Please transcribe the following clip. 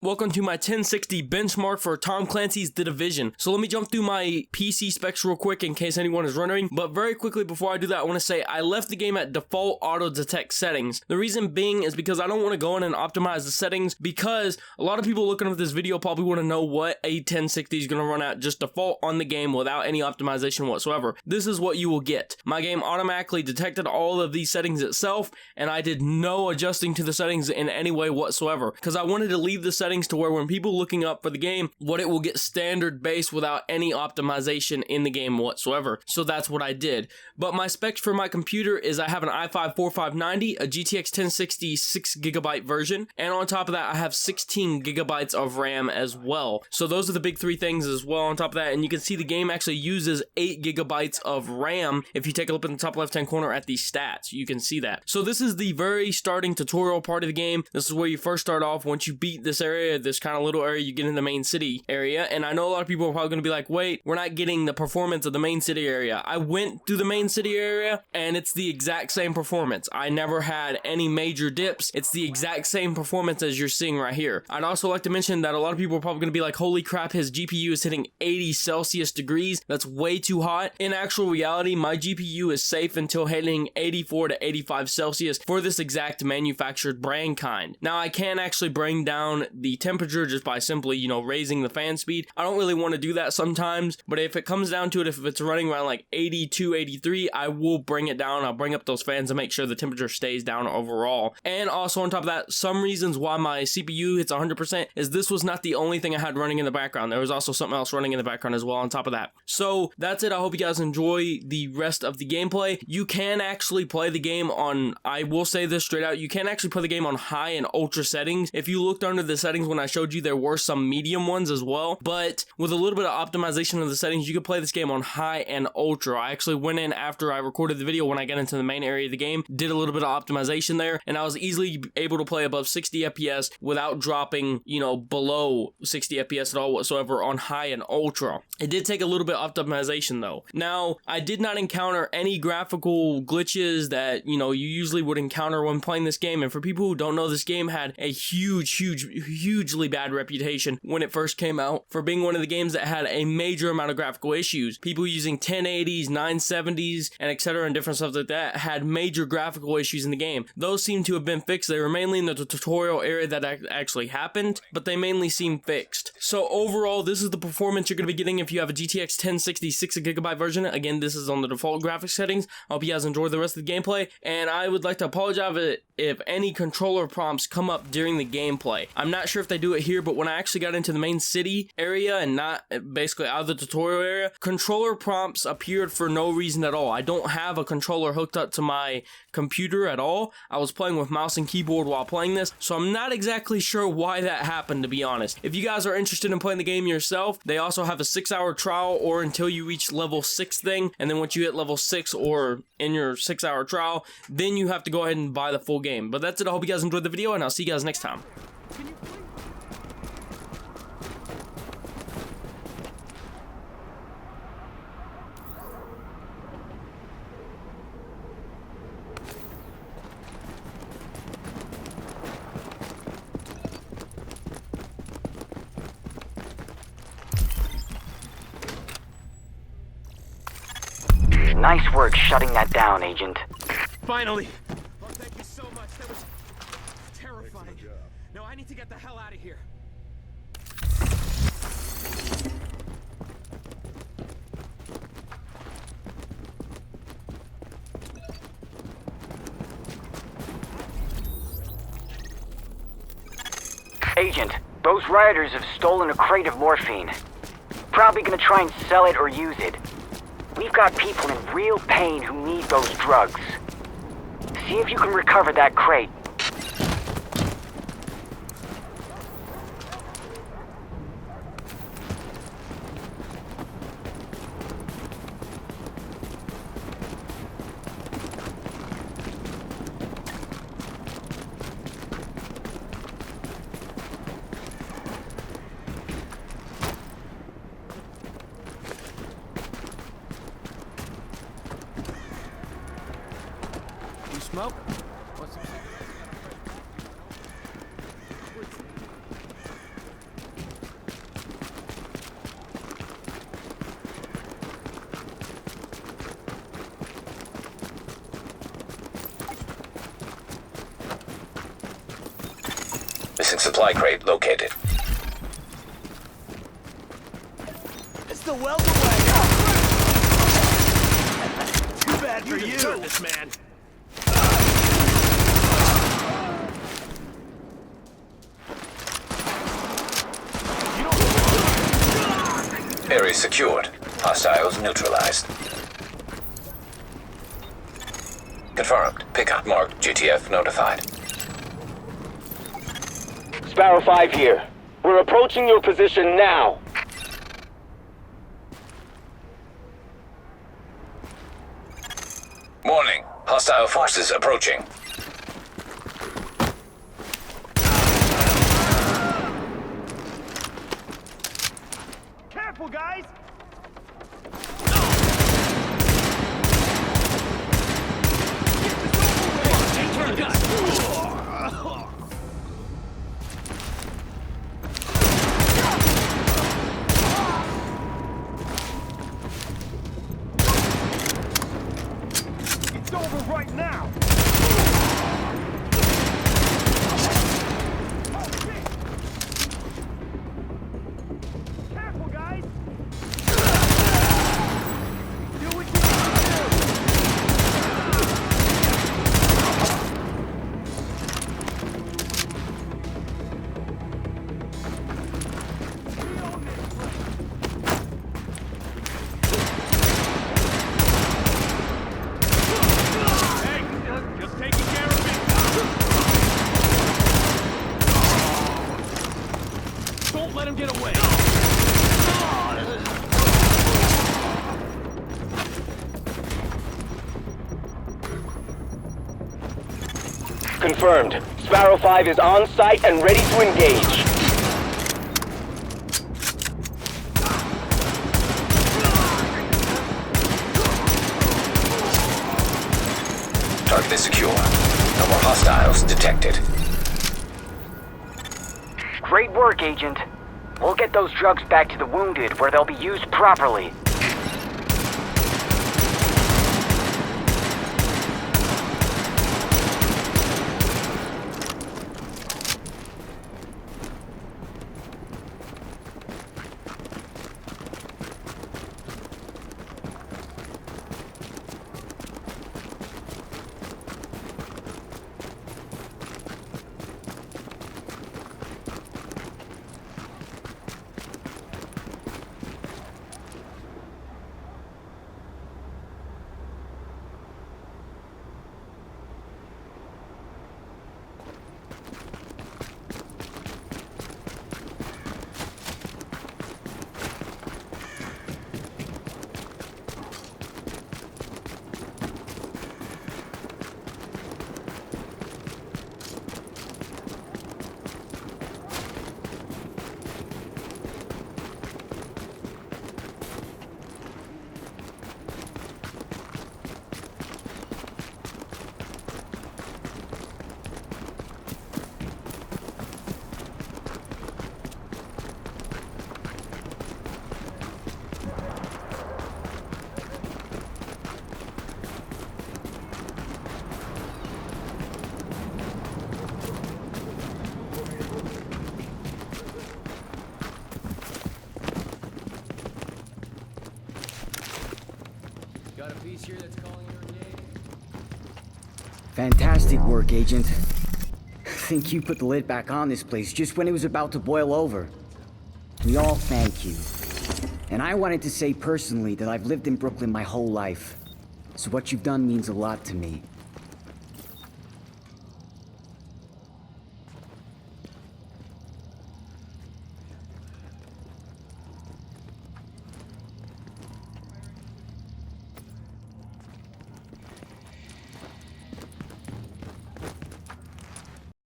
Welcome to my 1060 benchmark for Tom Clancy's The Division. So let me jump through my PC specs real quick in case anyone is wondering. But very quickly before I do that, I want to say I left the game at default auto detect settings. The reason being is because I don't want to go in and optimize the settings, because a lot of people looking at this video probably want to know what a 1060 is going to run at just default on the game without any optimization whatsoever. This is what you will get. My game automatically detected all of these settings itself, and I did no adjusting to the settings in any way whatsoever, because I wanted to leave the settings to where when people looking up for the game, what it will get standard based without any optimization in the game whatsoever. So that's what I did. But my specs for my computer is I have an i5-4590, a GTX 1060 6GB version, and on top of that I have 16GB of RAM as well. So those are the big three things as well on top of that, and you can see the game actually uses 8GB of RAM. If you take a look in the top left hand corner at the stats, you can see that. So this is the very starting tutorial part of the game. This is where you first start off. Once you beat this area, this kind of little area, you get in the main city area, and I know a lot of people are probably going to be like, wait, we're not getting the performance of the main city area. I went through the main city area and it's the exact same performance. I never had any major dips. It's the exact same performance as you're seeing right here. I'd also like to mention that a lot of people are probably going to be like, holy crap, his GPU is hitting 80 Celsius degrees. That's way too hot. In actual reality, my GPU is safe until hitting 84 to 85 Celsius for this exact manufactured brand kind. Now I can actually bring down the temperature just by simply, raising the fan speed. I don't really want to do that sometimes, but if it comes down to it, if it's running around like 82, 83, I will bring it down. I'll bring up those fans and make sure the temperature stays down overall. And also on top of that, some reasons why my CPU hits 100% is this was not the only thing I had running in the background. There was also something else running in the background as well on top of that. So that's it. I hope you guys enjoy the rest of the gameplay. You can actually play the game on, I will say this straight out, you can actually play the game on high and ultra settings. If you looked under the settings when I showed you, there were some medium ones as well, but with a little bit of optimization of the settings, you could play this game on high and ultra. I actually went in after I recorded the video when I got into the main area of the game, did a little bit of optimization there, and I was easily able to play above 60 FPS without dropping, below 60 FPS at all whatsoever on high and ultra. It did take a little bit of optimization though. Now, I did not encounter any graphical glitches that, you usually would encounter when playing this game, and for people who don't know, this game had a hugely bad reputation when it first came out for being one of the games that had a major amount of graphical issues. People using 1080s, 970s, and etc. and different stuff like that had major graphical issues in the game. Those seem to have been fixed. They were mainly in the tutorial area that actually happened, but they mainly seem fixed. So overall, this is the performance you're going to be getting if you have a GTX 1060 6GB version. Again, this is on the default graphics settings. I hope you guys enjoy the rest of the gameplay, and I would like to apologize if any controller prompts come up during the gameplay. I'm not sure if they do it here, but when I actually got into the main city area and not basically out of the tutorial area, controller prompts appeared for no reason at all. I don't have a controller hooked up to my computer at all. I was playing with mouse and keyboard while playing this, so I'm not exactly sure why that happened, to be honest. If you guys are interested in playing the game yourself, they also have a 6-hour trial or until you reach level 6 thing, and then once you hit level 6 or in your 6-hour trial, then you have to go ahead and buy the full game. But that's it. I hope you guys enjoyed the video, and I'll see you guys next time. Nice work shutting that down, Agent. Finally! Oh, thank you so much. That was terrifying. No, I need to get the hell out of here. Agent, those rioters have stolen a crate of morphine. Probably gonna try and sell it or use it. We've got people in real pain who need those drugs. See if you can recover that crate. Smoke? What's Missing supply crate located. It's the welcome wagon. Too bad for you. Turn this man. Area secured. Hostiles neutralized. Confirmed. Pickup marked. GTF notified. Sparrow 5 here. We're approaching your position now. Warning. Hostile forces approaching. Careful, guys. It's over right now. Careful, guys. Do what you Hey, just taking care of me. Don't let him get away. Confirmed. Sparrow 5 is on site and ready to engage. Target is secure. No more hostiles detected. Great work, Agent. We'll get those drugs back to the wounded where they'll be used properly. Got a piece here that's calling your name. Fantastic work, Agent. I think you put the lid back on this place just when it was about to boil over. We all thank you. And I wanted to say personally that I've lived in Brooklyn my whole life. So what you've done means a lot to me.